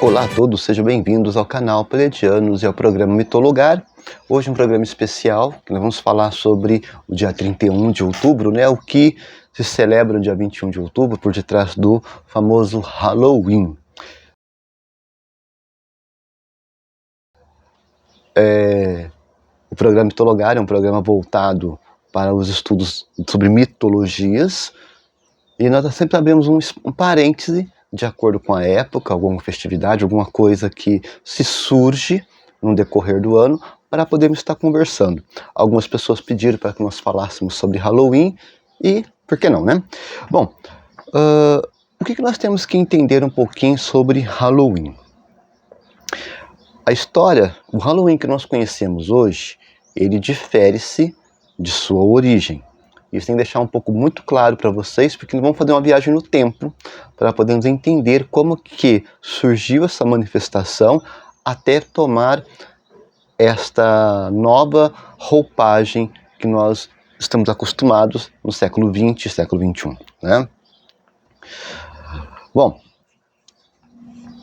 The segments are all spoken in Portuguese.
Olá a todos, sejam bem-vindos ao canal Pleiadianos e ao programa Mitologar. Hoje um programa especial, que nós vamos falar sobre o dia 31 de outubro, né? O que se celebra no dia 21 de outubro, por detrás do famoso Halloween. O programa Mitologar é um programa voltado para os estudos sobre mitologias, e nós sempre abrimos um parêntese de acordo com a época, alguma festividade, alguma coisa que se surge no decorrer do ano, para podermos estar conversando. Algumas pessoas pediram para que nós falássemos sobre Halloween, e por que não, né? Bom, o que nós temos que entender um pouquinho sobre Halloween? A história, o Halloween que nós conhecemos hoje, ele difere-se de sua origem. Isso tem que deixar um pouco muito claro para vocês, porque nós vamos fazer uma viagem no tempo para podermos entender como que surgiu essa manifestação até tomar esta nova roupagem que nós estamos acostumados no século XX e século XXI, né? Bom,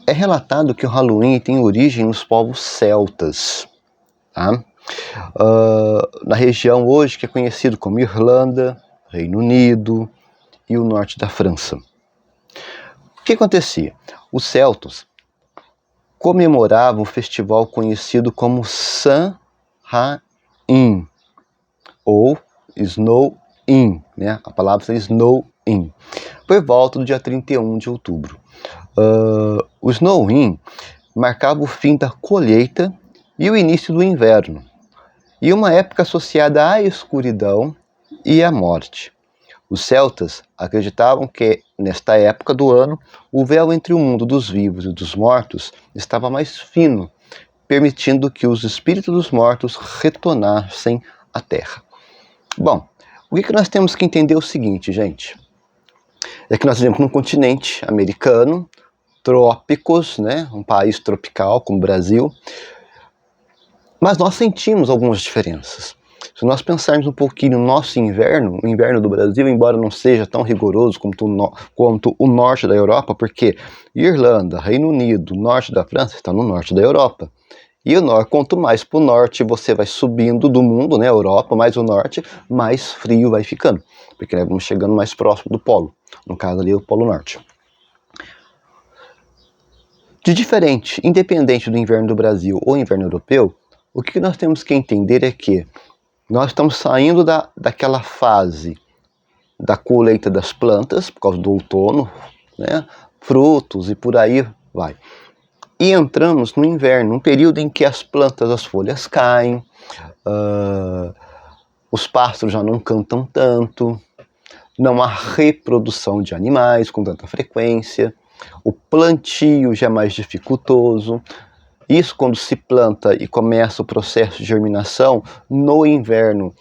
é relatado que o Halloween tem origem nos povos celtas, tá? Na região hoje que é conhecido como Irlanda, Reino Unido e o norte da França. O que acontecia? Os celtas comemoravam um festival conhecido como Samhain ou Snowin, né? A palavra é Snowin, por volta do dia 31 de outubro. O Snowin marcava o fim da colheita e o início do inverno, e uma época associada à escuridão e à morte. Os celtas acreditavam que, nesta época do ano, o véu entre o mundo dos vivos e dos mortos estava mais fino, permitindo que os espíritos dos mortos retornassem à Terra. Bom, o que nós temos que entender é o seguinte, gente. É que nós vivemos num continente americano, trópicos, né? Um país tropical como o Brasil, mas nós sentimos algumas diferenças. Se nós pensarmos um pouquinho no nosso inverno, o inverno do Brasil, embora não seja tão rigoroso quanto o norte da Europa, porque Irlanda, Reino Unido, norte da França está no norte da Europa. E quanto mais para o norte você vai subindo do mundo, né, Europa, mais o norte, mais frio vai ficando, porque nós vamos chegando mais próximo do polo, no caso ali o Polo Norte. De diferente, independente do inverno do Brasil ou inverno europeu, o que nós temos que entender é que nós estamos saindo daquela fase da colheita das plantas, por causa do outono, né, frutos e por aí vai. E entramos no inverno, um período em que as plantas, as folhas caem, os pássaros já não cantam tanto, não há reprodução de animais com tanta frequência, o plantio já é mais dificultoso. Isso quando se planta e começa o processo de germinação no inverno,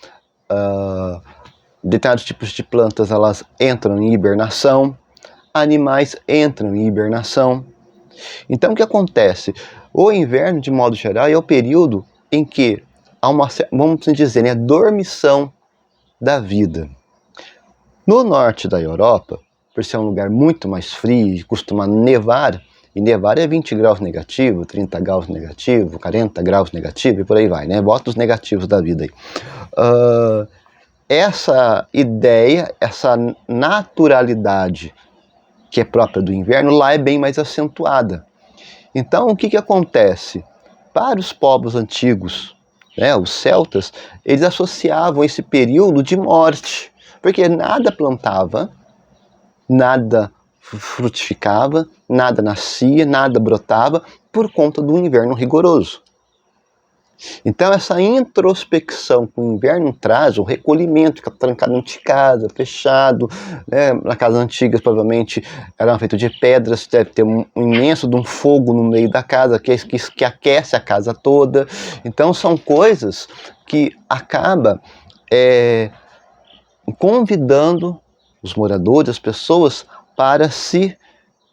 determinados tipos de plantas elas entram em hibernação, animais entram em hibernação. Então o que acontece? O inverno, de modo geral, é o período em que há uma, vamos dizer, né, dormição da vida. No norte da Europa, por ser um lugar muito mais frio e costuma nevar, e nevar é 20 graus negativo, 30 graus negativo, 40 graus negativo e por aí vai, né? Bota os negativos da vida aí. Essa ideia, essa naturalidade que é própria do inverno, lá é bem mais acentuada. Então, o que acontece? Para os povos antigos, né, os celtas, eles associavam esse período de morte, porque nada plantava, nada frutificava, nada nascia, nada brotava, por conta do inverno rigoroso. Então essa introspecção que o inverno traz, o recolhimento, fica trancado dentro de casa, fechado, né? Na casa antiga provavelmente era feito de pedras, deve ter um imenso de um fogo no meio da casa que aquece a casa toda. Então são coisas que acaba convidando os moradores, as pessoas, para se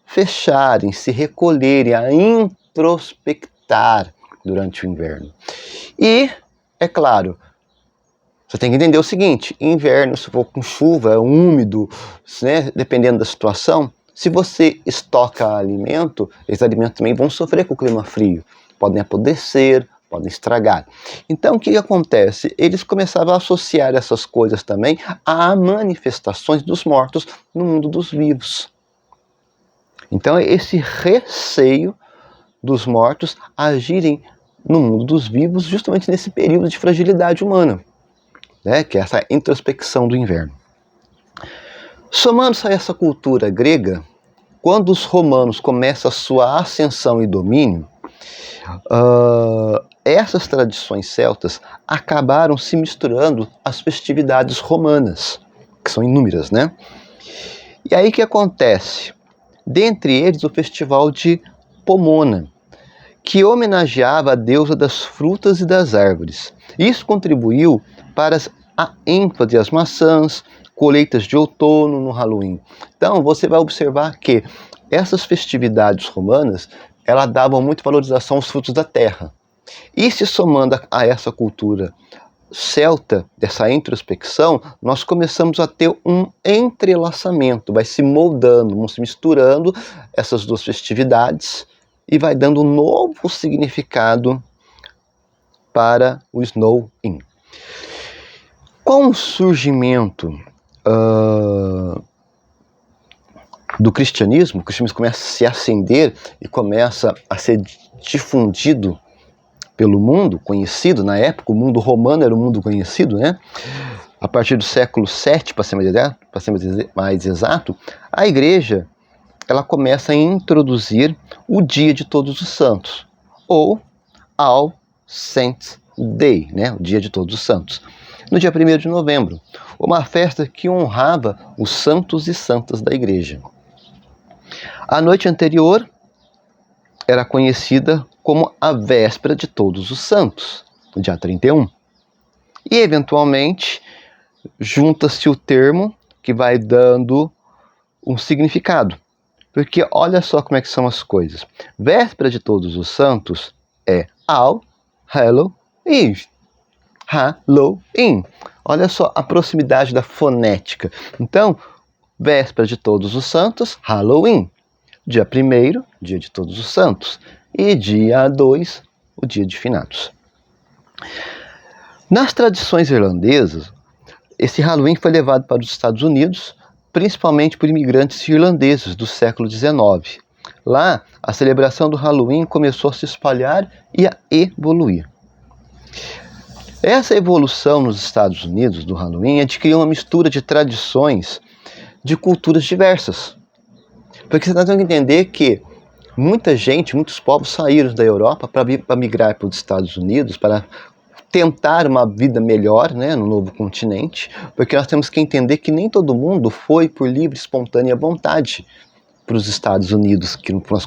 fecharem, se recolherem, a introspectar durante o inverno. E, é claro, você tem que entender o seguinte: inverno, se for com chuva, é úmido, né, dependendo da situação, Se você estoca alimento, esses alimentos também vão sofrer com o clima frio. Podem apodrecer, podem estragar. Então, o que acontece? Eles começavam a associar essas coisas também a manifestações dos mortos no mundo dos vivos. Então, esse receio dos mortos agirem no mundo dos vivos justamente nesse período de fragilidade humana, né? Que é essa introspecção do inverno. Somando-se a essa cultura grega, quando os romanos começam a sua ascensão e domínio, essas tradições celtas acabaram se misturando às festividades romanas, que são inúmeras, né? E aí o que acontece? Dentre eles o festival de Pomona, que homenageava a deusa das frutas e das árvores. Isso contribuiu para a ênfase às maçãs, colheitas de outono no Halloween. Então você vai observar que essas festividades romanas, elas davam muita valorização aos frutos da terra. E se somando a essa cultura celta, dessa introspecção, nós começamos a ter um entrelaçamento, vai se moldando, vão se misturando essas duas festividades e vai dando um novo significado para o Snow-In. Com o surgimento do cristianismo, o cristianismo começa a se acender e começa a ser difundido pelo mundo conhecido. Na época, o mundo romano era o mundo conhecido, né? A partir do século VII, para ser mais exato, a igreja ela começa a introduzir o Dia de Todos os Santos, ou All Saints Day, né? O Dia de Todos os Santos, no dia 1º de novembro, uma festa que honrava os santos e santas da igreja. A noite anterior era conhecida como a véspera de Todos os Santos, no dia 31. E, eventualmente, junta-se o termo que vai dando um significado. Porque olha só como é que são as coisas. Véspera de Todos os Santos é All Halloween. Halloween. Olha só a proximidade da fonética. Então, véspera de Todos os Santos, Halloween. Dia 1º, dia de Todos os Santos. E dia 2, o dia de Finados. Nas tradições irlandesas, esse Halloween foi levado para os Estados Unidos, principalmente por imigrantes irlandeses do século XIX. Lá, a celebração do Halloween começou a se espalhar e a evoluir. Essa evolução nos Estados Unidos do Halloween adquiriu uma mistura de tradições de culturas diversas. Porque você tem que entender que muita gente, muitos povos saíram da Europa para migrar para os Estados Unidos, para tentar uma vida melhor, né, no novo continente, porque nós temos que entender que nem todo mundo foi por livre, espontânea vontade para os Estados Unidos,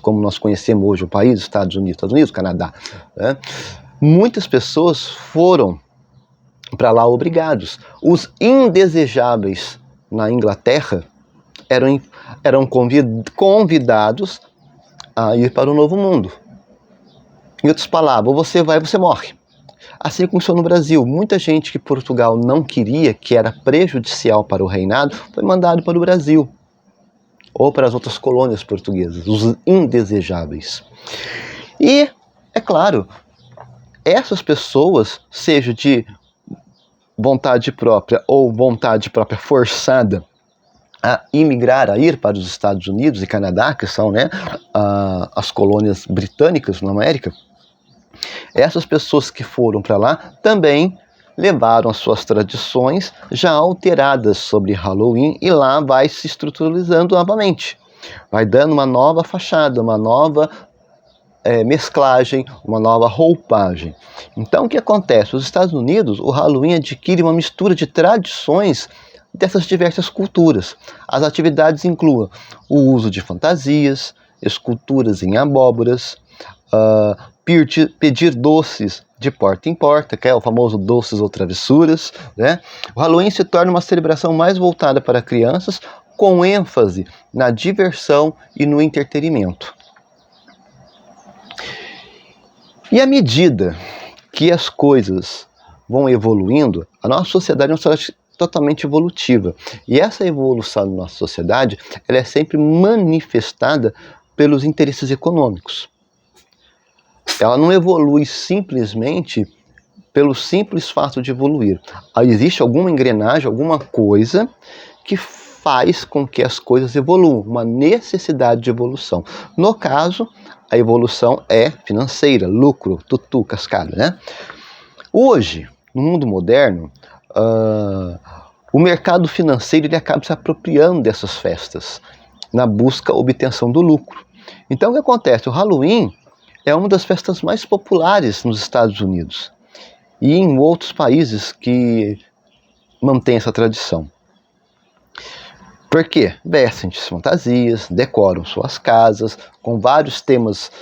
como nós conhecemos hoje o país, Estados Unidos, Canadá, né? Muitas pessoas foram para lá obrigados. Os indesejáveis na Inglaterra eram convidados a ir para o Novo Mundo. Em outras palavras, ou você vai ou você morre. Assim começou no Brasil. Muita gente que Portugal não queria, que era prejudicial para o reinado, foi mandado para o Brasil. Ou para as outras colônias portuguesas, os indesejáveis. E, é claro, essas pessoas, seja de vontade própria ou vontade própria forçada, a imigrar, a ir para os Estados Unidos e Canadá, que são, né, as colônias britânicas na América, essas pessoas que foram para lá também levaram as suas tradições já alteradas sobre Halloween e lá vai se estruturalizando novamente. Vai dando uma nova fachada, uma nova mesclagem, uma nova roupagem. Então o que acontece? Nos Estados Unidos, o Halloween adquire uma mistura de tradições dessas diversas culturas. As atividades incluem o uso de fantasias, esculturas em abóboras, pedir doces de porta em porta, que é o famoso doces ou travessuras, né? O Halloween se torna uma celebração mais voltada para crianças, com ênfase na diversão e no entretenimento. E à medida que as coisas vão evoluindo, a nossa sociedade totalmente evolutiva. E essa evolução na nossa sociedade, ela é sempre manifestada pelos interesses econômicos. Ela não evolui simplesmente pelo simples fato de evoluir. Existe alguma engrenagem, alguma coisa que faz com que as coisas evoluam, uma necessidade de evolução. No caso, a evolução é financeira, lucro, tutu, cascalho, né? Hoje, no mundo moderno, o mercado financeiro ele acaba se apropriando dessas festas, na busca obtenção do lucro. Então o que acontece? O Halloween é uma das festas mais populares nos Estados Unidos e em outros países que mantêm essa tradição. Por quê? Vestem-se fantasias, decoram suas casas com vários temas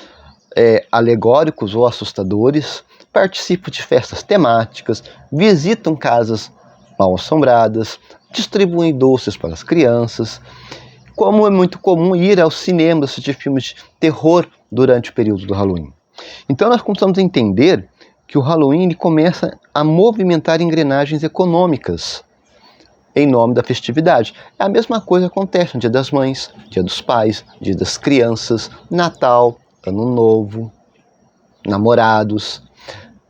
alegóricos ou assustadores, participam de festas temáticas, visitam casas mal assombradas, distribuem doces para as crianças. Como é muito comum ir aos cinemas assistir filmes de terror durante o período do Halloween. Então nós começamos a entender que o Halloween ele começa a movimentar engrenagens econômicas em nome da festividade. A mesma coisa acontece no Dia das Mães, Dia dos Pais, Dia das Crianças, Natal, Ano Novo, Namorados.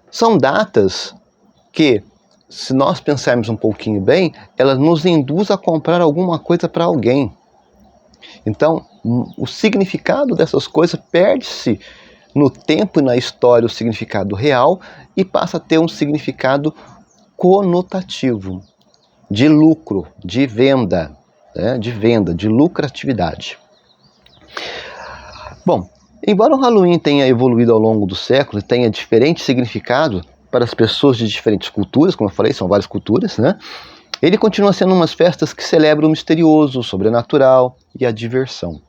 São datas que, se nós pensarmos um pouquinho bem, elas nos induzem a comprar alguma coisa para alguém. Então, o significado dessas coisas perde-se no tempo e na história, o significado real, e passa a ter um significado conotativo, de lucro, de venda, né? De lucratividade. Bom, embora o Halloween tenha evoluído ao longo do século e tenha diferente significado para as pessoas de diferentes culturas, como eu falei, são várias culturas, né? Ele continua sendo umas festas que celebram o misterioso, o sobrenatural e a diversão.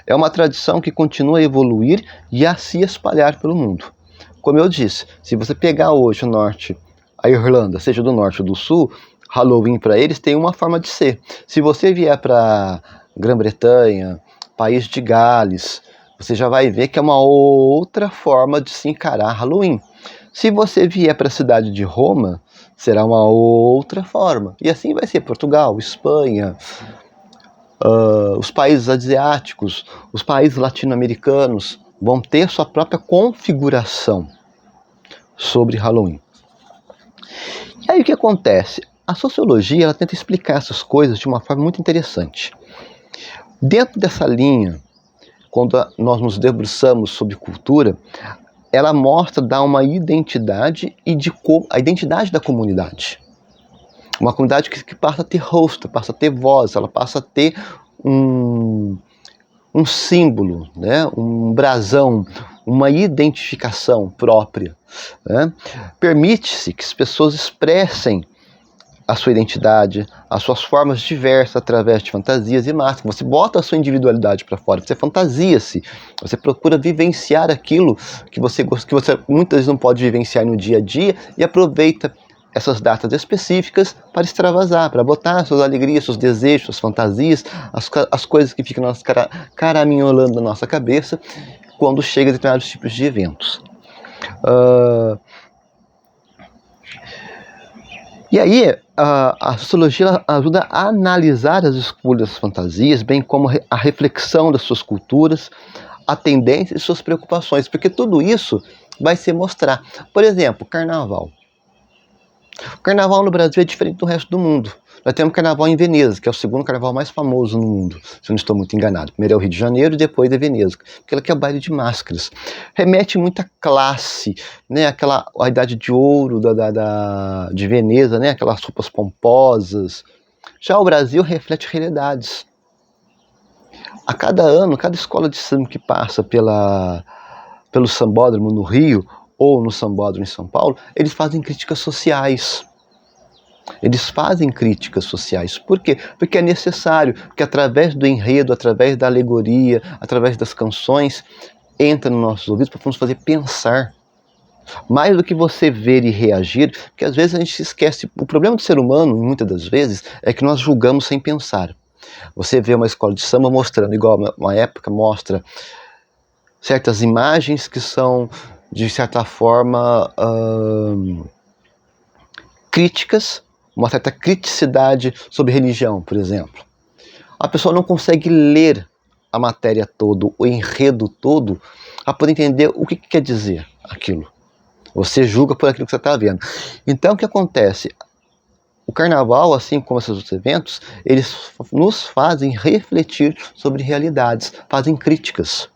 É uma tradição que continua a evoluir e a se espalhar pelo mundo. Como eu disse, se você pegar hoje o norte, a Irlanda, seja do norte ou do sul, Halloween para eles tem uma forma de ser. Se você vier para Grã-Bretanha, País de Gales, você já vai ver que é uma outra forma de se encarar Halloween. Se você vier para a cidade de Roma, será uma outra forma. E assim vai ser Portugal, Espanha, os países asiáticos, os países latino-americanos vão ter sua própria configuração sobre Halloween. E aí o que acontece? A sociologia ela tenta explicar essas coisas de uma forma muito interessante. Dentro dessa linha, quando nós nos debruçamos sobre cultura, ela dá uma identidade a identidade da comunidade. Uma comunidade que passa a ter rosto, passa a ter voz, ela passa a ter um símbolo, né? Um brasão, uma identificação própria. Né? Permite-se que as pessoas expressem a sua identidade, as suas formas diversas através de fantasias e máscaras. Você bota a sua individualidade para fora, você fantasia-se, você procura vivenciar aquilo que você muitas vezes não pode vivenciar no dia a dia e aproveita essas datas específicas para extravasar, para botar suas alegrias, seus desejos, suas fantasias, as coisas que ficam caraminholando na nossa cabeça quando chega a determinados tipos de eventos. E aí, a sociologia ajuda a analisar as escolhas das fantasias, bem como a reflexão das suas culturas, a tendência e suas preocupações, porque tudo isso vai se mostrar. Por exemplo, carnaval. O carnaval no Brasil é diferente do resto do mundo. Nós temos carnaval em Veneza, que é o segundo carnaval mais famoso no mundo, se eu não estou muito enganado. Primeiro é o Rio de Janeiro e depois é Veneza, aquela que é o baile de máscaras. Remete muita classe, né? A idade de ouro de Veneza, né? Aquelas roupas pomposas. Já o Brasil reflete realidades. A cada ano, cada escola de samba que passa pelo sambódromo no Rio ou no sambódromo em São Paulo, eles fazem críticas sociais. Eles fazem críticas sociais. Por quê? Porque é necessário, porque através do enredo, através da alegoria, através das canções, entra nos nossos ouvidos para nos fazer pensar. Mais do que você ver e reagir, porque às vezes a gente se esquece. O problema do ser humano, muitas das vezes, é que nós julgamos sem pensar. Você vê uma escola de samba mostrando, igual uma época mostra certas imagens que são, de certa forma, críticas, uma certa criticidade sobre religião, por exemplo. A pessoa não consegue ler a matéria toda, o enredo todo, para poder entender o que quer dizer aquilo. Você julga por aquilo que você está vendo. Então, o que acontece? O carnaval, assim como esses outros eventos, eles nos fazem refletir sobre realidades, fazem críticas.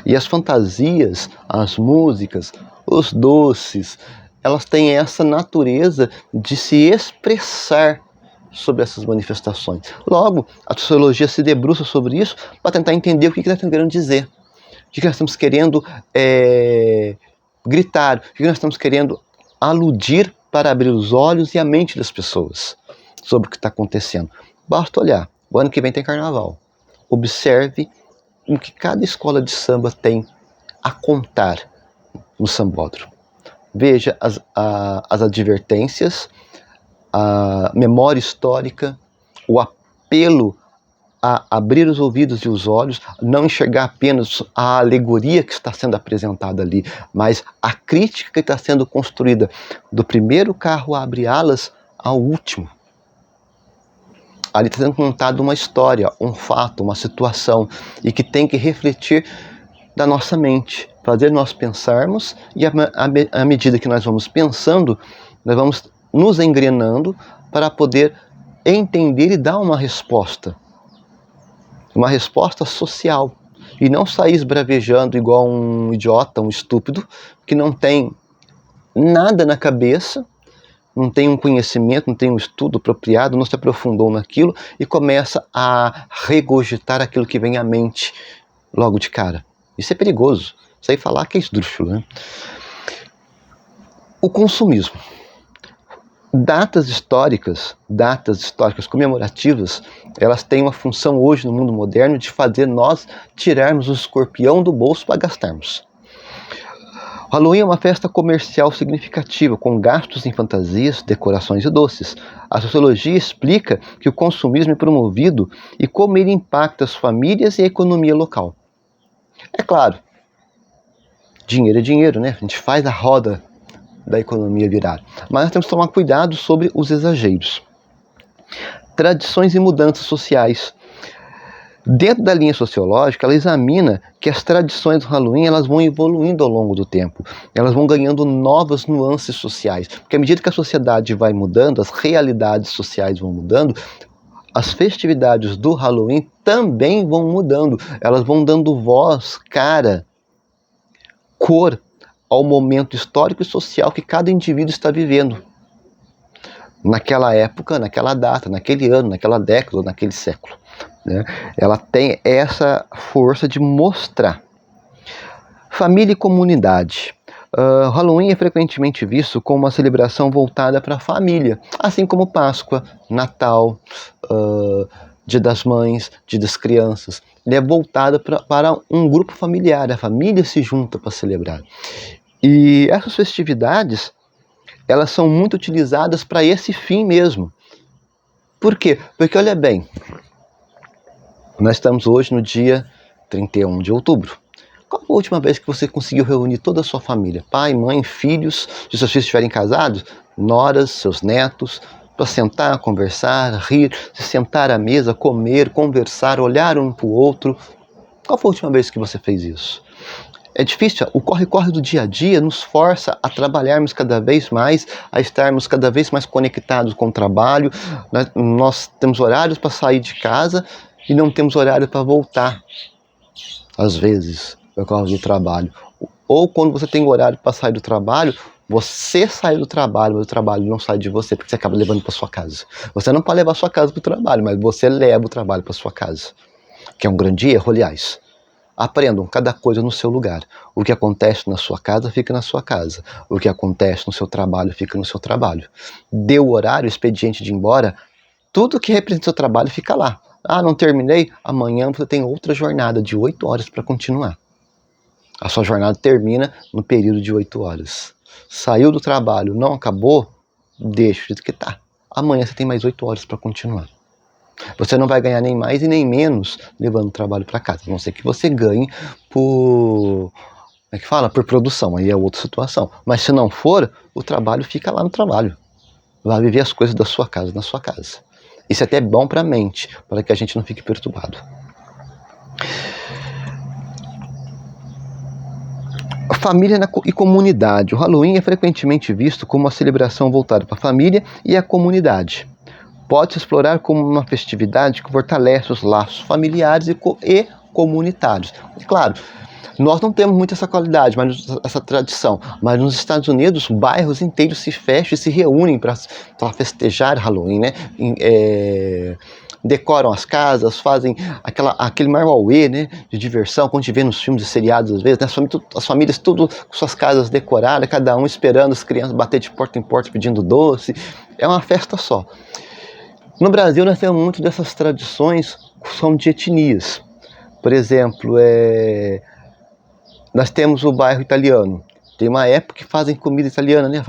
E as fantasias, as músicas, os doces, elas têm essa natureza de se expressar sobre essas manifestações. Logo, a sociologia se debruça sobre isso para tentar entender o que nós estamos querendo dizer, o que nós estamos querendo gritar, o que nós estamos querendo aludir para abrir os olhos e a mente das pessoas sobre o que está acontecendo. Basta olhar, o ano que vem tem carnaval. Observe o que cada escola de samba tem a contar no sambódromo. Veja as advertências, a memória histórica, o apelo a abrir os ouvidos e os olhos, não enxergar apenas a alegoria que está sendo apresentada ali, mas a crítica que está sendo construída do primeiro carro a abrir alas ao último. Ali está sendo contada uma história, um fato, uma situação, e que tem que refletir da nossa mente, fazer nós pensarmos, e à medida que nós vamos pensando, nós vamos nos engrenando para poder entender e dar uma resposta social, e não sair esbravejando igual um idiota, um estúpido, que não tem nada na cabeça, não tem um conhecimento, não tem um estudo apropriado, não se aprofundou naquilo e começa a regurgitar aquilo que vem à mente logo de cara. Isso é perigoso. Isso aí falar que é esdrúxulo, né? O consumismo. Datas históricas comemorativas, elas têm uma função hoje no mundo moderno de fazer nós tirarmos o escorpião do bolso para gastarmos. O Halloween é uma festa comercial significativa, com gastos em fantasias, decorações e doces. A sociologia explica que o consumismo é promovido e como ele impacta as famílias e a economia local. É claro, dinheiro é dinheiro, né? A gente faz a roda da economia virar. Mas nós temos que tomar cuidado sobre os exageros. Tradições e mudanças sociais. Dentro da linha sociológica, ela examina que as tradições do Halloween elas vão evoluindo ao longo do tempo. Elas vão ganhando novas nuances sociais. Porque à medida que a sociedade vai mudando, as realidades sociais vão mudando, as festividades do Halloween também vão mudando. Elas vão dando voz, cara, cor ao momento histórico e social que cada indivíduo está vivendo. Naquela época, naquela data, naquele ano, naquela década, naquele século. Né? Ela tem essa força de mostrar. Família e comunidade. Halloween é frequentemente visto como uma celebração voltada para a família, assim como Páscoa, Natal, Dia das Mães, Dia das Crianças. Ele é voltado para um grupo familiar, a família se junta para celebrar. E essas festividades, elas são muito utilizadas para esse fim mesmo. Por quê? Porque, olha bem, nós estamos hoje no dia 31 de outubro. Qual foi a última vez que você conseguiu reunir toda a sua família? Pai, mãe, filhos, se seus filhos estiverem casados, noras, seus netos, para sentar, conversar, rir, se sentar à mesa, comer, conversar, olhar um para o outro. Qual foi a última vez que você fez isso? É difícil, o corre-corre do dia a dia nos força a trabalharmos cada vez mais, a estarmos cada vez mais conectados com o trabalho. Nós temos horários para sair de casa e não temos horário para voltar, às vezes, por causa do trabalho. Ou quando você tem horário para sair do trabalho, você sai do trabalho, mas o trabalho não sai de você, porque você acaba levando para sua casa. Você não pode levar a sua casa para o trabalho, mas você leva o trabalho para sua casa, que é um grande erro, aliás. Aprendam cada coisa no seu lugar. O que acontece na sua casa, fica na sua casa. O que acontece no seu trabalho, fica no seu trabalho. Deu o horário, o expediente de ir embora, tudo que representa o seu trabalho fica lá. Ah, não terminei? Amanhã você tem outra jornada de 8 horas para continuar. A sua jornada termina no período de 8 horas. Saiu do trabalho, não acabou? Deixa do jeito que está. Amanhã você tem mais 8 horas para continuar. Você não vai ganhar nem mais e nem menos levando o trabalho para casa, a não ser que você ganhe por... Como é que fala? Por produção, aí é outra situação. Mas se não for, o trabalho fica lá no trabalho. Vá viver as coisas da sua casa, na sua casa. Isso é até bom para a mente, para que a gente não fique perturbado. Família e comunidade. O Halloween é frequentemente visto como uma celebração voltada para a família e a comunidade. Pode-se explorar como uma festividade que fortalece os laços familiares e comunitários. E claro, nós não temos muito essa qualidade, essa tradição, mas nos Estados Unidos, bairros inteiros se fecham e se reúnem para festejar Halloween, né? Decoram as casas, fazem aquele marauê, né, de diversão, como a gente vê nos filmes e seriados às vezes, né, as famílias tudo com suas casas decoradas, cada um esperando as crianças bater de porta em porta pedindo doce. É uma festa só. No Brasil nós temos muito dessas tradições que são de etnias. Por exemplo, nós temos o bairro italiano. Tem uma época que fazem comida italiana, né?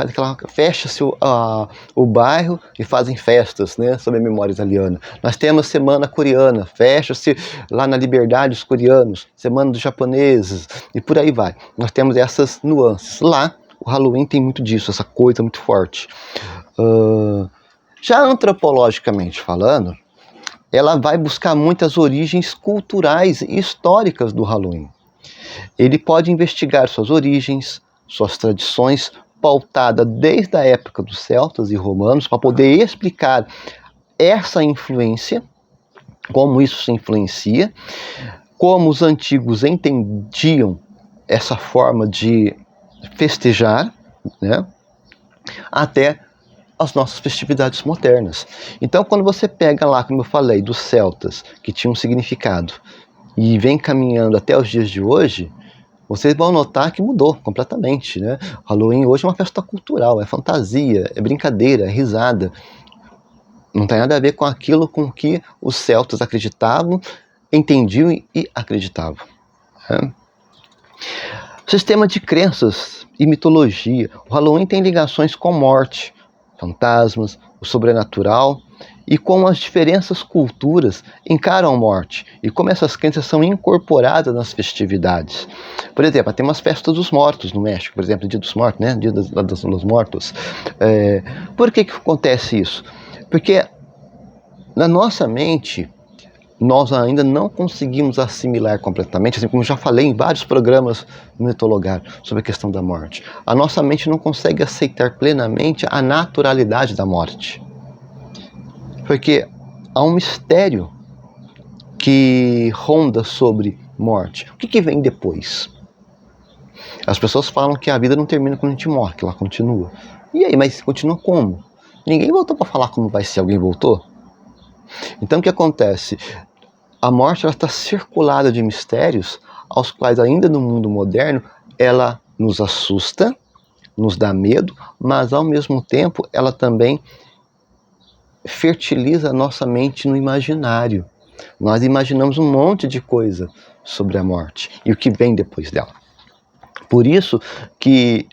Fecha-se o bairro e fazem festas, né? Sobre a memória italiana. Nós temos a semana coreana, fecha-se lá na Liberdade os coreanos, semana dos japoneses e por aí vai. Nós temos essas nuances. Lá, o Halloween tem muito disso, essa coisa muito forte. Já antropologicamente falando, ela vai buscar muitas origens culturais e históricas do Halloween. Ele pode investigar suas origens, suas tradições, pautada desde a época dos celtas e romanos, para poder explicar essa influência, como isso se influencia, como os antigos entendiam essa forma de festejar, né, até as nossas festividades modernas. Então, quando você pega lá, como eu falei, dos celtas, que tinham um significado, e vem caminhando até os dias de hoje, vocês vão notar que mudou completamente, né? Halloween hoje é uma festa cultural, é fantasia, é brincadeira, é risada. Não tem nada a ver com aquilo com que os celtas acreditavam, entendiam e acreditavam. Né? Sistema de crenças e mitologia. O Halloween tem ligações com morte, fantasmas, o sobrenatural e como as diferentes culturas encaram a morte e como essas crenças são incorporadas nas festividades. Por exemplo, tem umas festas dos mortos no México, por exemplo, Dia dos Mortos, né? Dia dos Mortos. Por que acontece isso? Porque na nossa mente nós ainda não conseguimos assimilar completamente, assim como eu já falei em vários programas no Etologar sobre a questão da morte. A nossa mente não consegue aceitar plenamente a naturalidade da morte. Porque há um mistério que ronda sobre morte. O que vem depois? As pessoas falam que a vida não termina quando a gente morre, que ela continua. E aí, mas continua como? Ninguém voltou para falar como vai ser. Alguém voltou? Então o que acontece? A morte está circulada de mistérios aos quais ainda no mundo moderno ela nos assusta, nos dá medo, mas ao mesmo tempo ela também fertiliza a nossa mente no imaginário. Nós imaginamos um monte de coisa sobre a morte e o que vem depois dela. Por isso que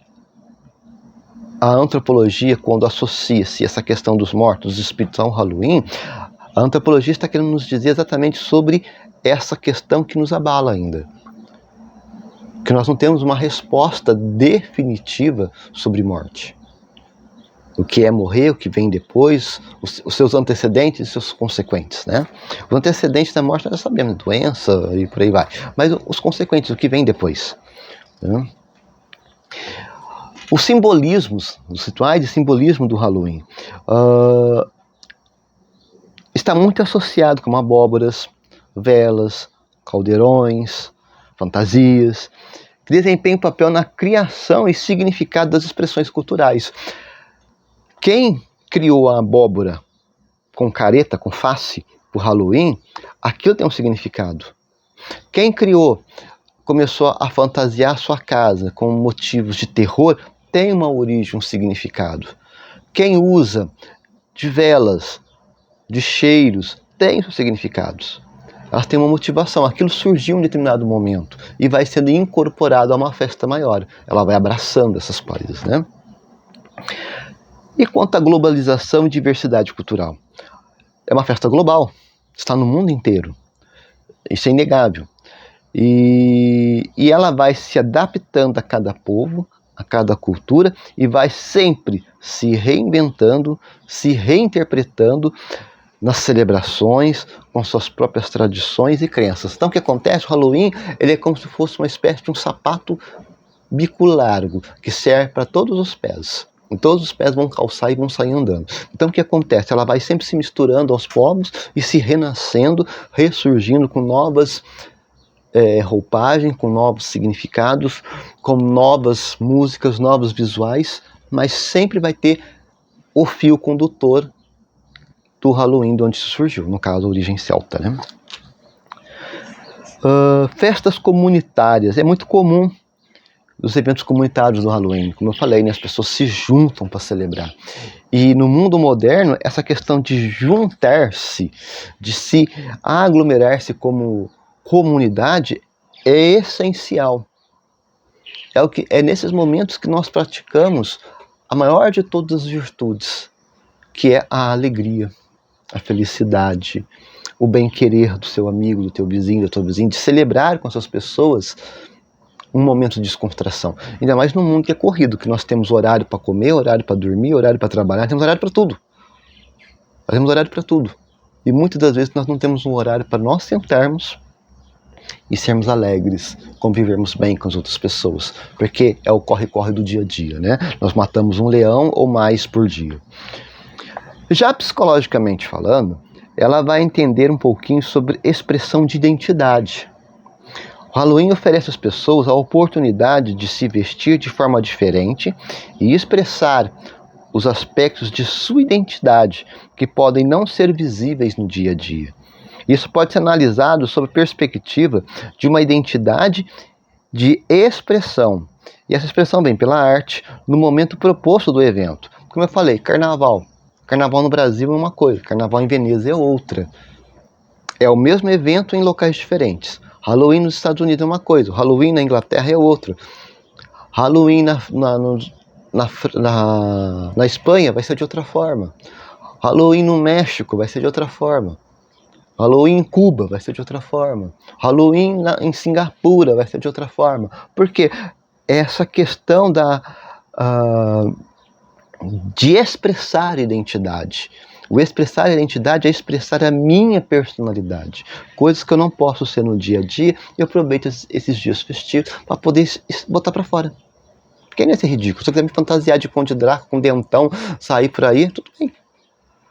a antropologia, quando associa-se essa questão dos mortos, dos espíritos ao Halloween, a antropologia está querendo nos dizer exatamente sobre essa questão que nos abala ainda. Que nós não temos uma resposta definitiva sobre morte. O que é morrer, o que vem depois, os seus antecedentes e seus consequentes, né? Os antecedentes da morte nós já sabemos, doença e por aí vai. Mas os consequentes, o que vem depois. Né? Os simbolismos, os rituais de simbolismo do Halloween, está muito associado com abóboras, velas, caldeirões, fantasias, que desempenham um papel na criação e significado das expressões culturais. Quem criou a abóbora com careta, com face, por Halloween, aquilo tem um significado. Quem começou a fantasiar sua casa com motivos de terror, tem uma origem, um significado. Quem usa de velas, de cheiros, tem seus significados. Elas têm uma motivação. Aquilo surgiu em um determinado momento e vai sendo incorporado a uma festa maior. Ela vai abraçando essas coisas, né? E quanto à globalização e diversidade cultural? É uma festa global. Está no mundo inteiro. Isso é inegável. E ela vai se adaptando a cada povo, a cada cultura e vai sempre se reinventando, se reinterpretando nas celebrações, com suas próprias tradições e crenças. Então o que acontece? O Halloween ele é como se fosse uma espécie de um sapato bico largo, que serve para todos os pés. E todos os pés vão calçar e vão sair andando. Então o que acontece? Ela vai sempre se misturando aos povos e se renascendo, ressurgindo com novas roupagens, com novos significados, com novas músicas, novos visuais, mas sempre vai ter o fio condutor do Halloween, de onde surgiu, no caso a origem celta, né? Festas comunitárias, é muito comum os eventos comunitários do Halloween, como eu falei, né, as pessoas se juntam para celebrar. E no mundo moderno, essa questão de juntar-se, de se aglomerar-se como comunidade é essencial. É nesses momentos que nós praticamos a maior de todas as virtudes, que é a alegria, a felicidade, o bem-querer do seu amigo, do teu vizinho, da tua vizinha, de celebrar com essas pessoas um momento de descontração. Ainda mais num mundo que é corrido, que nós temos horário para comer, horário para dormir, horário para trabalhar, temos horário para tudo. Nós temos horário para tudo. E muitas das vezes nós não temos um horário para nós sentarmos e sermos alegres, convivermos bem com as outras pessoas, porque é o corre-corre do dia a dia, né? Nós matamos um leão ou mais por dia. Já psicologicamente falando, ela vai entender um pouquinho sobre expressão de identidade. O Halloween oferece às pessoas a oportunidade de se vestir de forma diferente e expressar os aspectos de sua identidade que podem não ser visíveis no dia a dia. Isso pode ser analisado sob a perspectiva de uma identidade de expressão. E essa expressão vem pela arte no momento proposto do evento. Como eu falei, carnaval. Carnaval no Brasil é uma coisa, carnaval em Veneza é outra. É o mesmo evento em locais diferentes. Halloween nos Estados Unidos é uma coisa, Halloween na Inglaterra é outra. Halloween na Espanha vai ser de outra forma. Halloween no México vai ser de outra forma. Halloween em Cuba vai ser de outra forma. Halloween em Singapura vai ser de outra forma. Porque essa questão de expressar identidade. O expressar a identidade é expressar a minha personalidade. Coisas que eu não posso ser no dia a dia, eu aproveito esses dias festivos para poder botar para fora. Porque não ia ser ridículo. Se eu quiser me fantasiar de Conde Drácula com dentão, sair por aí, tudo bem.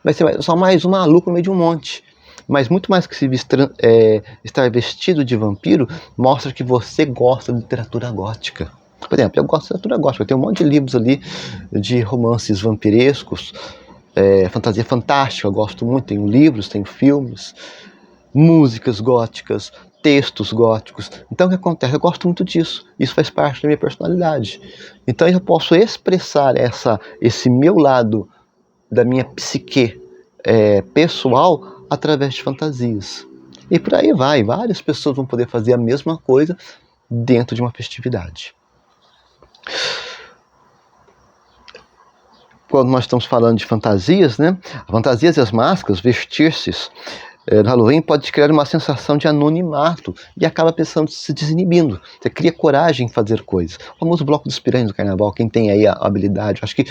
Vai ser só mais um maluco no meio de um monte. Mas muito mais que estar vestido de vampiro, mostra que você gosta de literatura gótica. Por exemplo, eu gosto de literatura gótica. Eu tenho um monte de livros ali de romances vampirescos, fantasia fantástica, eu gosto muito. Tenho livros, tenho filmes, músicas góticas, textos góticos. Então o que acontece? Eu gosto muito disso. Isso faz parte da minha personalidade. Então eu posso expressar esse meu lado da minha psique pessoal através de fantasias. E por aí vai. Várias pessoas vão poder fazer a mesma coisa dentro de uma festividade. Quando nós estamos falando de fantasias, né? Fantasias e as máscaras, vestir-se no Halloween pode criar uma sensação de anonimato e acaba a pessoa se desinibindo. Você cria coragem em fazer coisas. O famoso bloco dos piranhas do carnaval, quem tem aí a habilidade, acho que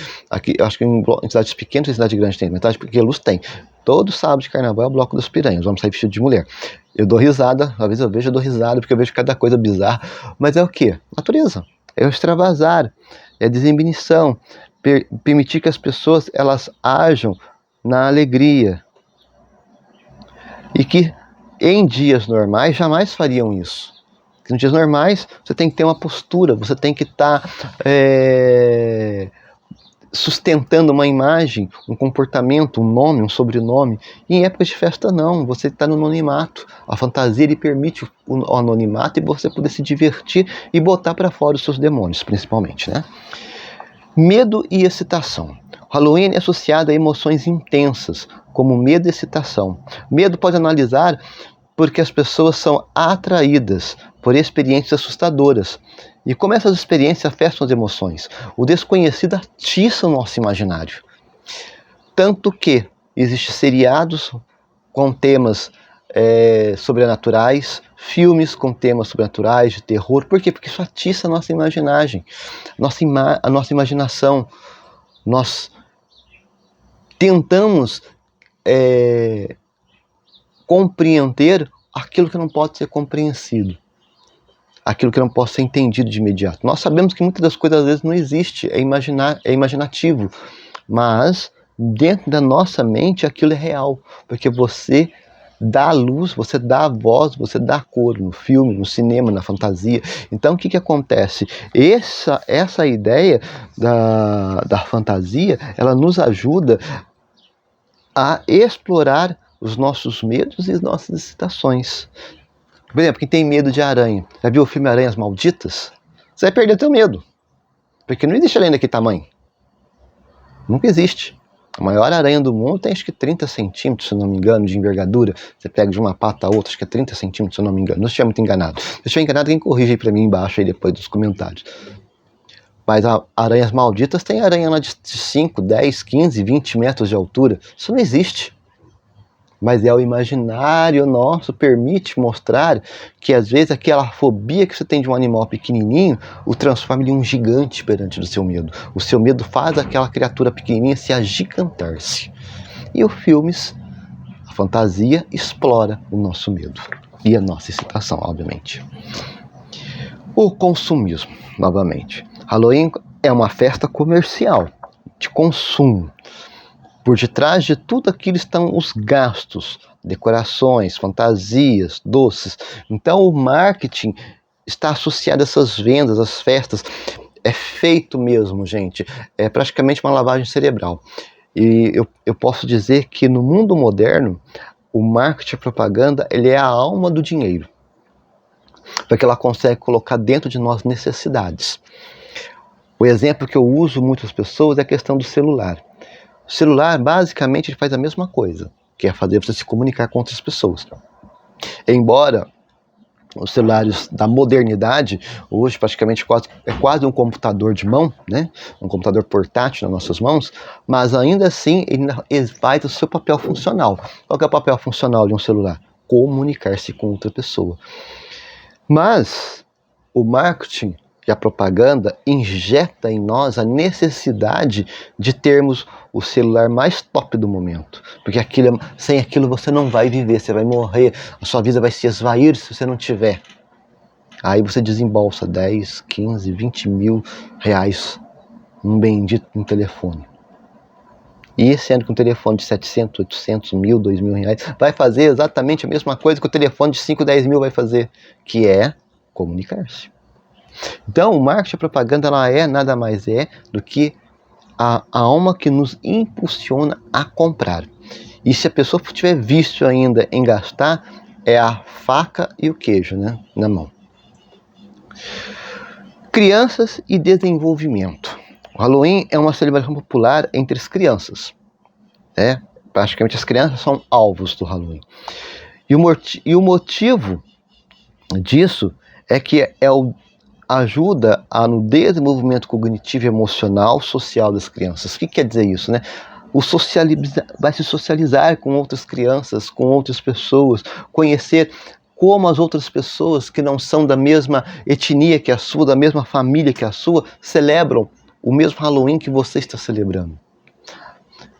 em cidades pequenas e cidade grande tem, mas cidade pequena tem. Todo sábado de carnaval é o bloco dos piranhas, vamos sair vestido de mulher. Eu dou risada, às vezes eu vejo, eu dou risada, porque eu vejo cada coisa bizarra. Mas é o quê? Natureza. É o extravasar, é a desinibição, permitir que as pessoas elas ajam na alegria. E que em dias normais jamais fariam isso. Porque nos dias normais você tem que ter uma postura, você tem que estar sustentando uma imagem, um comportamento, um nome, um sobrenome. E em épocas de festa não, você está no anonimato. A fantasia lhe permite o anonimato e você poder se divertir e botar para fora os seus demônios, principalmente, né? Medo e excitação. Halloween é associado a emoções intensas, como medo e excitação. Medo pode analisar porque as pessoas são atraídas por experiências assustadoras. E como essas experiências afetam as emoções? O desconhecido atiça o nosso imaginário. Tanto que existem seriados com temas sobrenaturais, filmes com temas sobrenaturais, de terror. Por quê? Porque isso atiça a nossa imaginagem, a nossa imaginação. Nós tentamos compreender aquilo que não pode ser compreendido, aquilo que não pode ser entendido de imediato. Nós sabemos que muitas das coisas às vezes não existe, é imaginativo, mas dentro da nossa mente aquilo é real, porque você dá a luz, você dá a voz, você dá a cor no filme, no cinema, na fantasia. Então o que acontece? Essa ideia da fantasia, ela nos ajuda a explorar os nossos medos e as nossas excitações. Por exemplo, quem tem medo de aranha, já viu o filme Aranhas Malditas? Você vai perder teu medo, porque não existe aranha daquele tamanho. Nunca existe. A maior aranha do mundo tem acho que 30 centímetros, se não me engano, de envergadura. Você pega de uma pata a outra, acho que é 30 centímetros, se não me engano. Não estiver muito enganado. Se estiver enganado, quem corrige aí pra mim embaixo aí depois dos comentários. Mas aranhas malditas tem aranha lá de 5, 10, 15, 20 metros de altura. Isso não existe. Mas o imaginário nosso permite mostrar que às vezes aquela fobia que você tem de um animal pequenininho o transforma em um gigante perante do seu medo. O seu medo faz aquela criatura pequenininha se agigantar-se. E os filmes, a fantasia, explora o nosso medo e a nossa excitação, obviamente. O consumismo, novamente. Halloween é uma festa comercial, de consumo. Por detrás de tudo aquilo estão os gastos, decorações, fantasias, doces. Então o marketing está associado a essas vendas, às festas. É feito mesmo, gente. É praticamente uma lavagem cerebral. E eu posso dizer que no mundo moderno, o marketing e a propaganda, ele é a alma do dinheiro. Porque ela consegue colocar dentro de nós necessidades. O exemplo que eu uso muitas pessoas é a questão do celular. O celular, basicamente, ele faz a mesma coisa, que é fazer você se comunicar com outras pessoas. Embora os celulares da modernidade, hoje praticamente é quase um computador de mão, né? Um computador portátil nas nossas mãos, mas ainda assim ele faz o seu papel funcional. Qual que é o papel funcional de um celular? Comunicar-se com outra pessoa. Mas o marketing e a propaganda injeta em nós a necessidade de termos o celular mais top do momento. Porque sem aquilo você não vai viver, você vai morrer, a sua vida vai se esvair se você não tiver. Aí você desembolsa 10, 15, 20 mil reais num bendito um telefone. E sendo que um telefone de 700, 800, 1.000, 2.000 reais vai fazer exatamente a mesma coisa que o telefone de 5, 10 mil vai fazer, que é comunicar-se. Então, o marketing e a propaganda, ela nada mais do que a alma que nos impulsiona a comprar. E se a pessoa tiver vício ainda em gastar, é a faca e o queijo, né, na mão. Crianças e desenvolvimento. O Halloween é uma celebração popular entre as crianças. Praticamente as crianças são alvos do Halloween. E o motivo disso é que ajuda no desenvolvimento cognitivo, emocional, social das crianças. O que quer dizer isso, né? Vai se socializar com outras crianças, com outras pessoas, conhecer como as outras pessoas que não são da mesma etnia que a sua, da mesma família que a sua, celebram o mesmo Halloween que você está celebrando.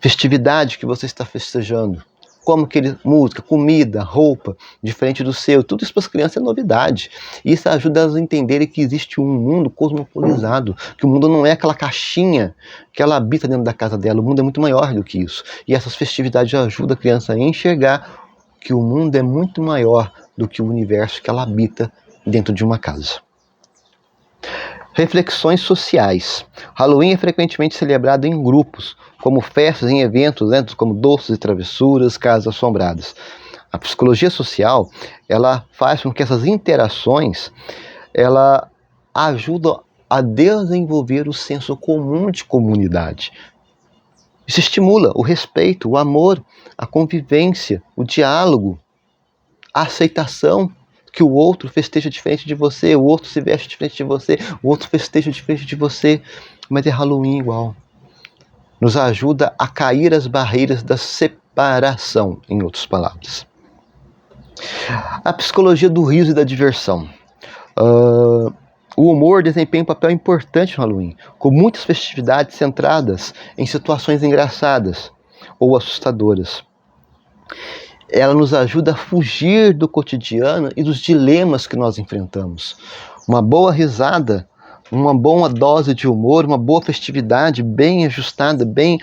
Festividade que você está festejando. Como música, comida, roupa, diferente do seu. Tudo isso para as crianças é novidade. E isso ajuda elas a entenderem que existe um mundo cosmopolizado. Que o mundo não é aquela caixinha que ela habita dentro da casa dela. O mundo é muito maior do que isso. E essas festividades ajudam a criança a enxergar que o mundo é muito maior do que o universo que ela habita dentro de uma casa. Reflexões sociais. Halloween é frequentemente celebrado em grupos, como festas em eventos, como doces e travessuras, casas assombradas. A psicologia social, ela faz com que essas interações, ela ajudam a desenvolver o senso comum de comunidade. Isso estimula o respeito, o amor, a convivência, o diálogo, a aceitação que o outro festeja diferente de você, o outro se veste diferente de você, o outro festeja diferente de você, mas é Halloween igual. Nos ajuda a cair as barreiras da separação, em outras palavras. A psicologia do riso e da diversão. O humor desempenha um papel importante no Halloween, com muitas festividades centradas em situações engraçadas ou assustadoras. Ela nos ajuda a fugir do cotidiano e dos dilemas que nós enfrentamos. Uma boa risada, uma boa dose de humor, uma boa festividade bem ajustada, bem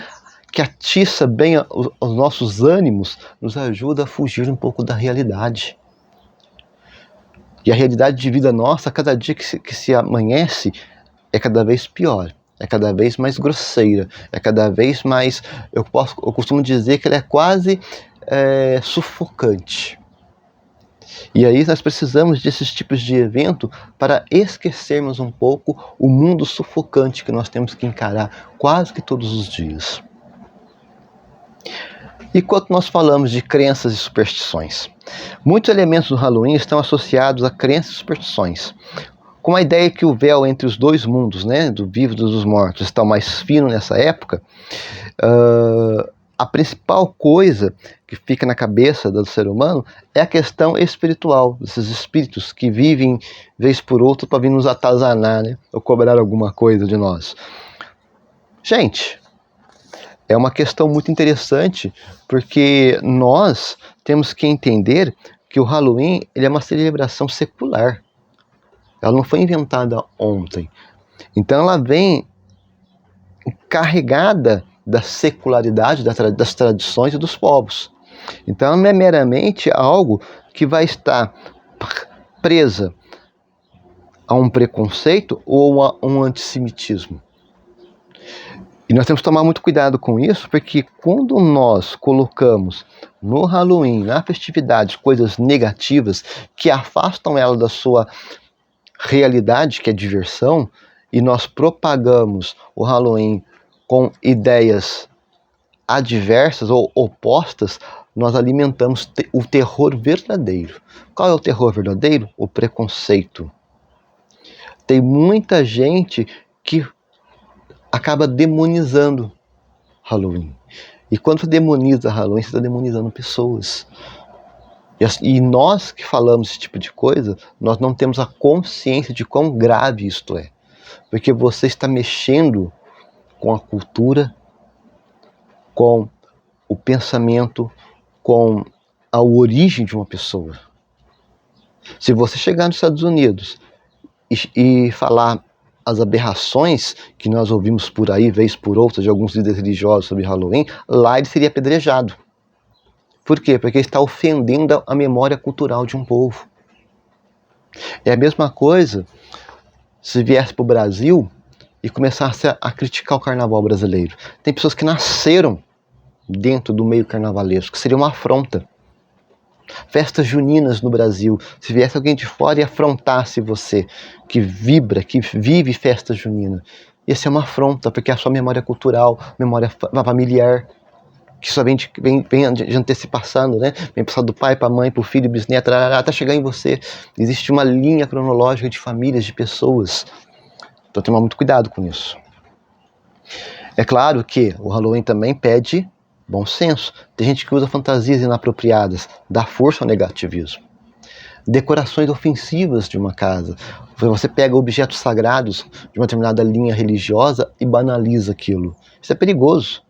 que atiça bem os nossos ânimos, nos ajuda a fugir um pouco da realidade. E a realidade de vida nossa, cada dia que se amanhece, é cada vez pior, é cada vez mais grosseira, é cada vez mais, eu costumo dizer que ela é quase sufocante. E aí nós precisamos desses tipos de evento para esquecermos um pouco o mundo sufocante que nós temos que encarar quase que todos os dias. E quando nós falamos de crenças e superstições, muitos elementos do Halloween estão associados a crenças e superstições, com a ideia que o véu entre os dois mundos, né, do vivo e dos mortos, está mais fino nessa época. A principal coisa que fica na cabeça do ser humano é a questão espiritual, desses espíritos que vivem vez por outra para vir nos atazanar, né, ou cobrar alguma coisa de nós. Gente, é uma questão muito interessante, porque nós temos que entender que o Halloween ele é uma celebração secular. Ela não foi inventada ontem. Então ela vem carregada da secularidade, das tradições e dos povos. Então não é meramente algo que vai estar presa a um preconceito ou a um antissemitismo. E nós temos que tomar muito cuidado com isso, porque quando nós colocamos no Halloween, na festividade, coisas negativas que afastam ela da sua realidade, que é diversão, e nós propagamos o Halloween com ideias adversas ou opostas, nós alimentamos o terror verdadeiro. Qual é o terror verdadeiro? O preconceito. Tem muita gente que acaba demonizando Halloween. E quando você demoniza Halloween, você está demonizando pessoas. E nós que falamos esse tipo de coisa, nós não temos a consciência de quão grave isto é. Porque você está mexendo com a cultura, com o pensamento, com a origem de uma pessoa. Se você chegar nos Estados Unidos e falar as aberrações que nós ouvimos por aí, vez por outra, de alguns líderes religiosos sobre Halloween, lá ele seria apedrejado. Por quê? Porque ele está ofendendo a memória cultural de um povo. É a mesma coisa se viesse para o Brasil e começasse a criticar o carnaval brasileiro. Tem pessoas que nasceram dentro do meio carnavalesco, que seria uma afronta. Festas juninas no Brasil, se viesse alguém de fora e afrontasse você, que vibra, que vive festa junina, ia ser uma afronta, porque é a sua memória cultural, memória familiar, que só vem de antecipação, né? Vem passar do pai para a mãe, para o filho, bisneto, até chegar em você. Existe uma linha cronológica de famílias, de pessoas. Então tomar muito cuidado com isso. É claro que o Halloween também pede bom senso. Tem gente que usa fantasias inapropriadas, dá força ao negativismo. Decorações ofensivas de uma casa. Você pega objetos sagrados de uma determinada linha religiosa e banaliza aquilo. Isso é perigoso.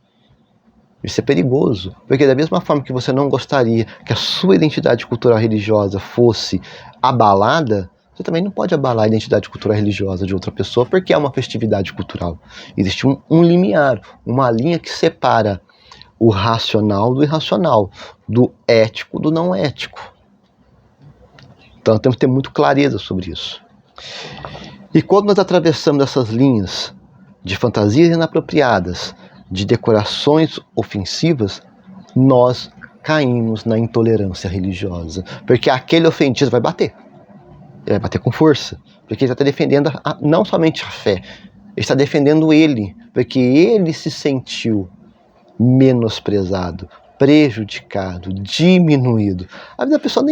Isso é perigoso, porque da mesma forma que você não gostaria que a sua identidade cultural religiosa fosse abalada, você também não pode abalar a identidade cultural religiosa de outra pessoa, porque é uma festividade cultural. Existe um limiar, uma linha que separa o racional do irracional, do ético do não ético. Então temos que ter muito clareza sobre isso. E quando nós atravessamos essas linhas de fantasias inapropriadas, de decorações ofensivas, nós caímos na intolerância religiosa. Porque aquele ofendido vai bater. Ele vai bater com força. Porque ele está defendendo não somente a fé, ele está defendendo ele. Porque ele se sentiu menosprezado, prejudicado, diminuído. A vida da pessoa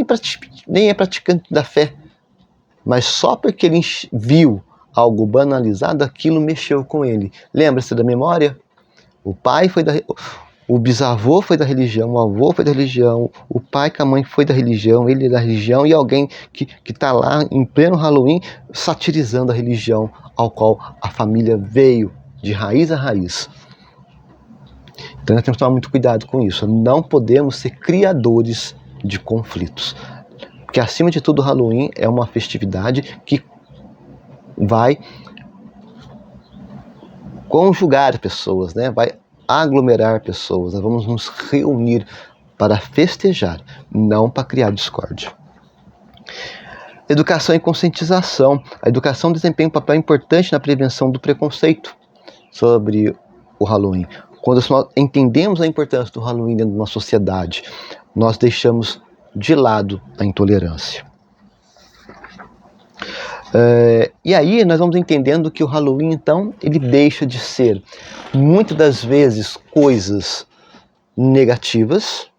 nem é praticante da fé. Mas só porque ele viu algo banalizado, aquilo mexeu com ele. Lembra-se da memória? O pai foi O bisavô foi da religião, o avô foi da religião, o pai com a mãe foi da religião, ele é da religião, e alguém que está lá em pleno Halloween satirizando a religião ao qual a família veio de raiz a raiz. Então nós temos que tomar muito cuidado com isso. Não podemos ser criadores de conflitos. Porque acima de tudo o Halloween é uma festividade que vai conjugar pessoas, né? Vai aglomerar pessoas. Nós vamos nos reunir para festejar, não para criar discórdia. Educação e conscientização. A educação desempenha um papel importante na prevenção do preconceito sobre o Halloween. Quando nós entendemos a importância do Halloween dentro de uma sociedade, nós deixamos de lado a intolerância. E aí nós vamos entendendo que o Halloween, então, ele deixa de ser, muitas das vezes, coisas negativas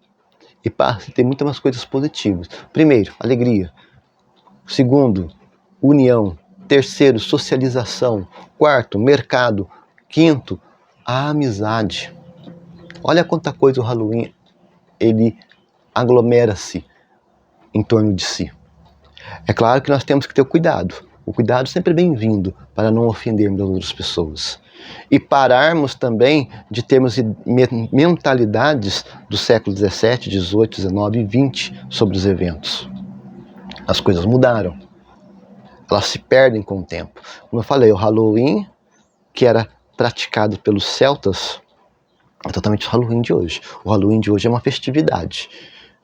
e passa a ter muitas mais coisas positivas. Primeiro, alegria. Segundo, união. Terceiro, socialização. Quarto, mercado. Quinto, a amizade. Olha quanta coisa o Halloween, ele aglomera-se em torno de si. É claro que nós temos que ter cuidado. O cuidado sempre é bem-vindo para não ofendermos as outras pessoas. E pararmos também de termos mentalidades do século XVII, XVIII, XIX e XX sobre os eventos. As coisas mudaram. Elas se perdem com o tempo. Como eu falei, o Halloween, que era praticado pelos celtas, é totalmente o Halloween de hoje. O Halloween de hoje é uma festividade,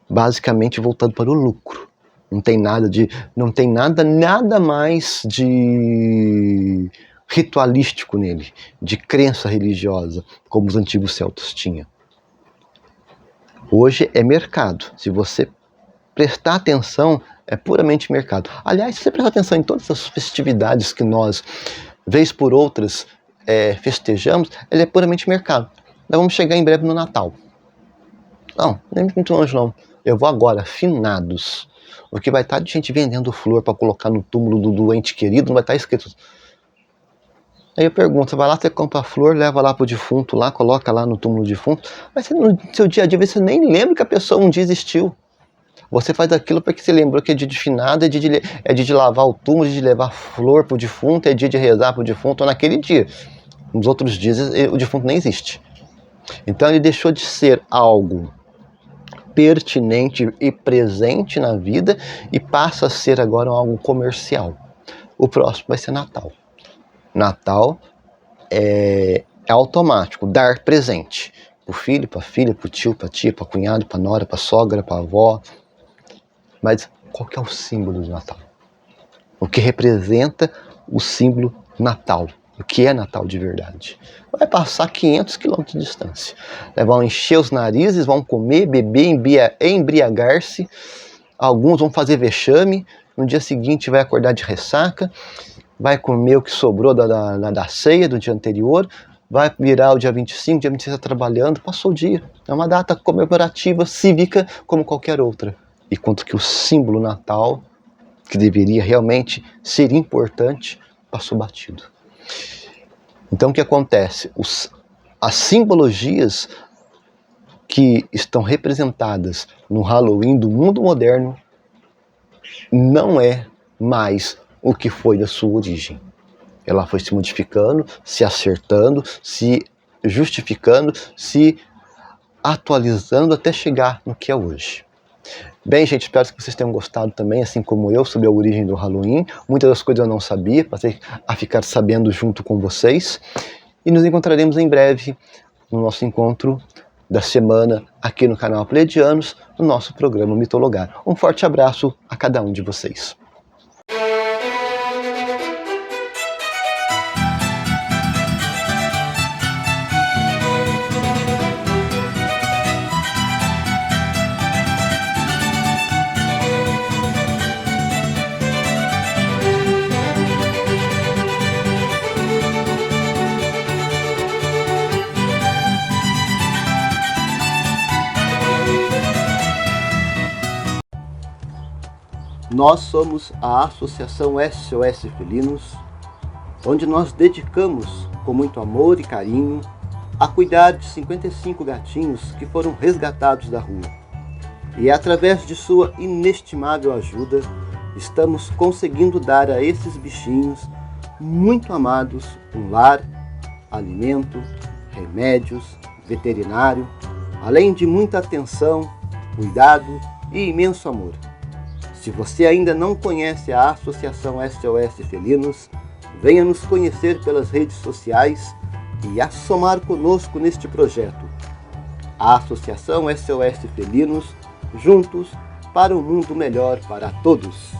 basicamente voltado para o lucro. Não tem nada mais de ritualístico nele, de crença religiosa, como os antigos celtas tinham. Hoje é mercado. Se você prestar atenção, é puramente mercado. Aliás, se você prestar atenção em todas as festividades que nós, vez por outras, festejamos, ele é puramente mercado. Nós vamos chegar em breve no Natal. Não, nem muito longe não. Eu vou agora, finados. O que vai estar de gente vendendo flor para colocar no túmulo do doente querido, não vai estar escrito. Aí eu pergunto, você vai lá, você compra a flor, leva lá pro defunto, lá, coloca lá no túmulo do defunto, mas no seu dia a dia você nem lembra que a pessoa um dia existiu. Você faz aquilo porque você lembrou que é dia de finado, é dia de lavar o túmulo, é dia de levar flor pro defunto, é dia de rezar pro defunto naquele dia. Nos outros dias o defunto nem existe. Então ele deixou de ser algo pertinente e presente na vida e passa a ser agora algo comercial. O próximo vai ser Natal. Natal é automático, dar presente. Pro filho, pra filha, pro tio, pra tia, pra cunhado, pra nora, pra sogra, pra avó. Mas qual que é o símbolo do Natal? O que representa o símbolo Natal? O que é Natal de verdade? Vai passar 500 quilômetros de distância. Vão encher os narizes, vão comer, beber, embriagar-se. Alguns vão fazer vexame. No dia seguinte vai acordar de ressaca. Vai comer o que sobrou da ceia do dia anterior. Vai virar o dia 25, dia 26 está trabalhando. Passou o dia. É uma data comemorativa, cívica, como qualquer outra. E quanto que o símbolo Natal, que deveria realmente ser importante, passou batido. Então o que acontece? As simbologias que estão representadas no Halloween do mundo moderno não é mais o que foi da sua origem. Ela foi se modificando, se acertando, se justificando, se atualizando até chegar no que é hoje. Bem, gente, espero que vocês tenham gostado também, assim como eu, sobre a origem do Halloween. Muitas das coisas eu não sabia, passei a ficar sabendo junto com vocês. E nos encontraremos em breve no nosso encontro da semana aqui no canal Pleiadianos, no nosso programa Mitologar. Um forte abraço a cada um de vocês. Nós somos a Associação SOS Felinos, onde nós dedicamos com muito amor e carinho a cuidar de 55 gatinhos que foram resgatados da rua. E através de sua inestimável ajuda, estamos conseguindo dar a esses bichinhos muito amados um lar, alimento, remédios, veterinário, além de muita atenção, cuidado e imenso amor. Se você ainda não conhece a Associação SOS Felinos, venha nos conhecer pelas redes sociais e assomar conosco neste projeto. A Associação SOS Felinos, juntos para um mundo melhor para todos.